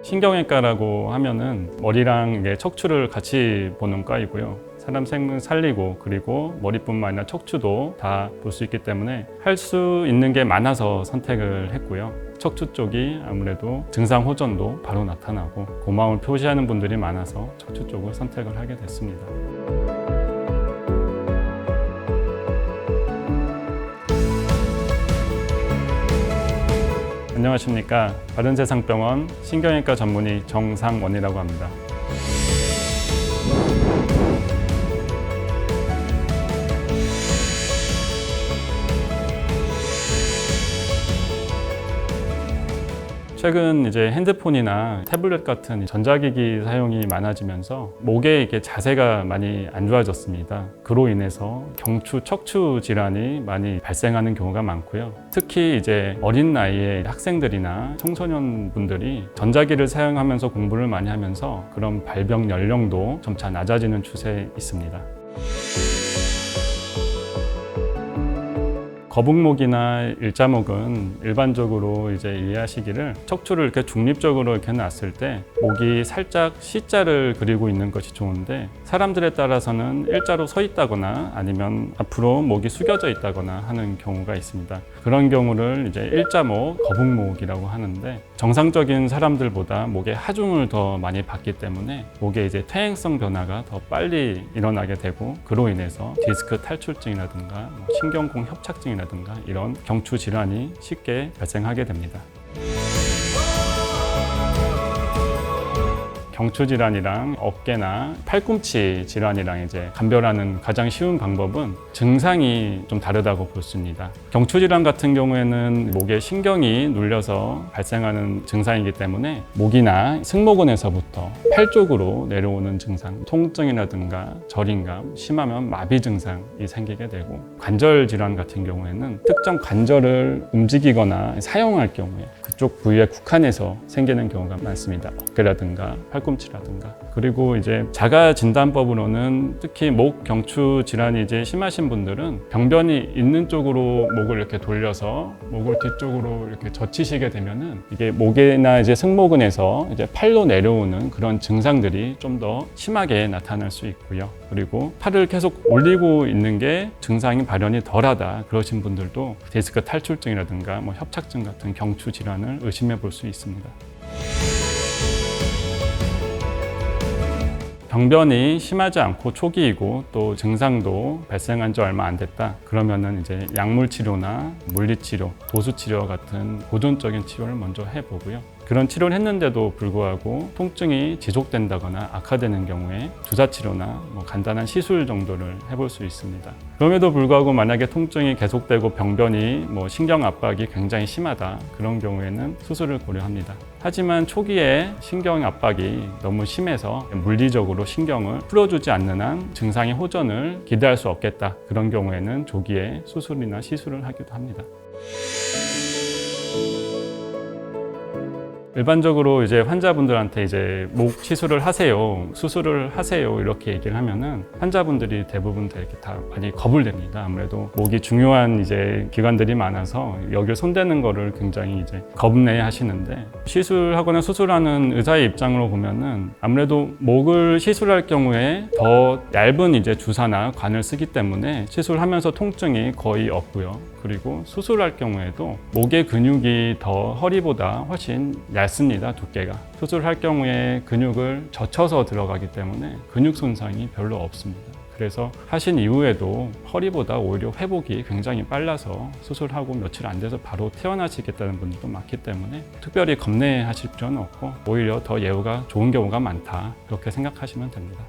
신경외과라고 하면은 머리랑 이게 척추를 같이 보는 과이고요. 사람 생명 살리고 그리고 머리뿐만 아니라 척추도 다 볼 수 있기 때문에 할 수 있는 게 많아서 선택을 했고요. 척추 쪽이 아무래도 증상 호전도 바로 나타나고 고마움을 표시하는 분들이 많아서 척추 쪽을 선택을 하게 됐습니다. 안녕하십니까. 바른세상병원 신경외과 전문의 정상원이라고 합니다. 최근 이제 핸드폰이나 태블릿 같은 전자기기 사용이 많아지면서 목에 이게 자세가 많이 안 좋아졌습니다. 그로 인해서 경추, 척추 질환이 많이 발생하는 경우가 많고요. 특히 이제 어린 나이에 학생들이나 청소년 분들이 전자기를 사용하면서 공부를 많이 하면서 그런 발병 연령도 점차 낮아지는 추세에 있습니다. 거북목이나 일자목은 일반적으로 이제 이해하시기를 척추를 이렇게 중립적으로 이렇게 놨을 때 목이 살짝 C자를 그리고 있는 것이 좋은데 사람들에 따라서는 일자로 서 있다거나 아니면 앞으로 목이 숙여져 있다거나 하는 경우가 있습니다. 그런 경우를 이제 일자목, 거북목이라고 하는데 정상적인 사람들보다 목의 하중을 더 많이 받기 때문에 목에 이제 퇴행성 변화가 더 빨리 일어나게 되고 그로 인해서 디스크 탈출증이라든가 신경공 협착증이라든가 이런 경추 질환이 쉽게 발생하게 됩니다. 경추 질환이랑 어깨나 팔꿈치 질환이랑 이제 감별하는 가장 쉬운 방법은 증상이 좀 다르다고 볼 수 있습니다. 경추 질환 같은 경우에는 목에 신경이 눌려서 발생하는 증상이기 때문에 목이나 승모근에서부터 팔 쪽으로 내려오는 증상, 통증이라든가 저림감, 심하면 마비 증상이 생기게 되고 관절 질환 같은 경우에는 특정 관절을 움직이거나 사용할 경우에 그쪽 부위에 국한해서 생기는 경우가 많습니다. 어깨라든가 팔꿈치라든가. 그리고 이제 자가 진단법으로는 특히 목 경추 질환이 이제 심하신 분들은 병변이 있는 쪽으로 목을 이렇게 돌려서 목을 뒤쪽으로 이렇게 젖히시게 되면은 이게 목이나 이제 승모근에서 이제 팔로 내려오는 그런 증상들이 좀 더 심하게 나타날 수 있고요. 그리고 팔을 계속 올리고 있는 게 증상이 발현이 덜하다 그러신 분들도 디스크 탈출증이라든가 협착증 같은 경추 질환을 의심해 볼 수 있습니다. 병변이 심하지 않고 초기이고 또 증상도 발생한 지 얼마 안 됐다 그러면은 이제 약물 치료나 물리 치료, 도수 치료 같은 보존적인 치료를 먼저 해보고요. 그런 치료를 했는데도 불구하고 통증이 지속된다거나 악화되는 경우에 주사 치료나 간단한 시술 정도를 해볼 수 있습니다. 그럼에도 불구하고 만약에 통증이 계속되고 병변이 신경 압박이 굉장히 심하다 그런 경우에는 수술을 고려합니다. 하지만 초기에 신경 압박이 너무 심해서 물리적으로 신경을 풀어주지 않는 한 증상의 호전을 기대할 수 없겠다 그런 경우에는 조기에 수술이나 시술을 하기도 합니다. 일반적으로 이제 환자분들한테 이제 목 시술을 하세요, 수술을 하세요 이렇게 얘기를 하면은 환자분들이 대부분 다 이렇게 다 많이 겁을 냅니다. 아무래도 목이 중요한 이제 기관들이 많아서 여기를 손대는 거를 굉장히 이제 겁내 하시는데 시술하거나 수술하는 의사의 입장으로 보면은 아무래도 목을 시술할 경우에 더 얇은 이제 주사나 관을 쓰기 때문에 시술하면서 통증이 거의 없고요. 그리고 수술할 경우에도 목의 근육이 더 허리보다 훨씬 얇습니다, 두께가. 수술할 경우에 근육을 젖혀서 들어가기 때문에 근육 손상이 별로 없습니다. 그래서 하신 이후에도 허리보다 오히려 회복이 굉장히 빨라서 수술하고 며칠 안 돼서 바로 퇴원하시겠다는 분들도 많기 때문에 특별히 겁내하실 필요는 없고 오히려 더 예후가 좋은 경우가 많다 그렇게 생각하시면 됩니다.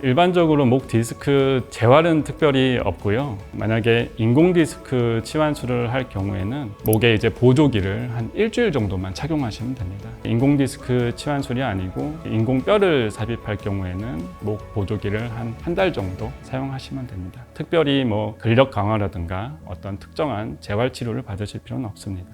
일반적으로 목 디스크 재활은 특별히 없고요. 만약에 인공 디스크 치환술을 할 경우에는 목에 이제 보조기를 한 일주일 정도만 착용하시면 됩니다. 인공 디스크 치환술이 아니고 인공 뼈를 삽입할 경우에는 목 보조기를 한 달 정도 사용하시면 됩니다. 특별히 근력 강화라든가 어떤 특정한 재활 치료를 받으실 필요는 없습니다.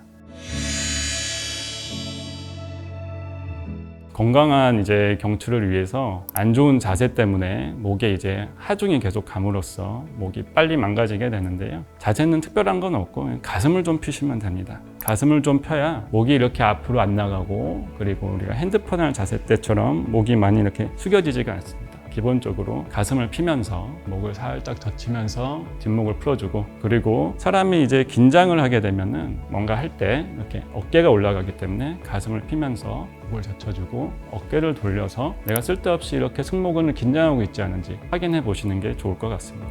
건강한 이제 경추를 위해서 안 좋은 자세 때문에 목에 이제 하중이 계속 감으로써 목이 빨리 망가지게 되는데요. 자세는 특별한 건 없고 가슴을 좀 펴시면 됩니다. 가슴을 좀 펴야 목이 이렇게 앞으로 안 나가고, 그리고 우리가 핸드폰 할 자세 때처럼 목이 많이 이렇게 숙여지지가 않습니다. 기본적으로 가슴을 피면서 목을 살짝 젖히면서 뒷목을 풀어주고, 그리고 사람이 이제 긴장을 하게 되면은 뭔가 할 때 이렇게 어깨가 올라가기 때문에 가슴을 피면서 목을 젖혀주고 어깨를 돌려서 내가 쓸데없이 이렇게 승모근을 긴장하고 있지 않은지 확인해 보시는 게 좋을 것 같습니다.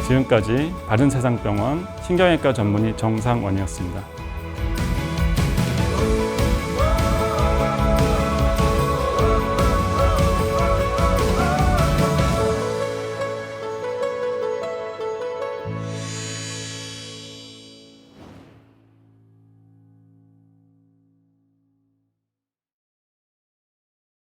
지금까지 바른세상병원 신경외과 전문의 정상원이었습니다.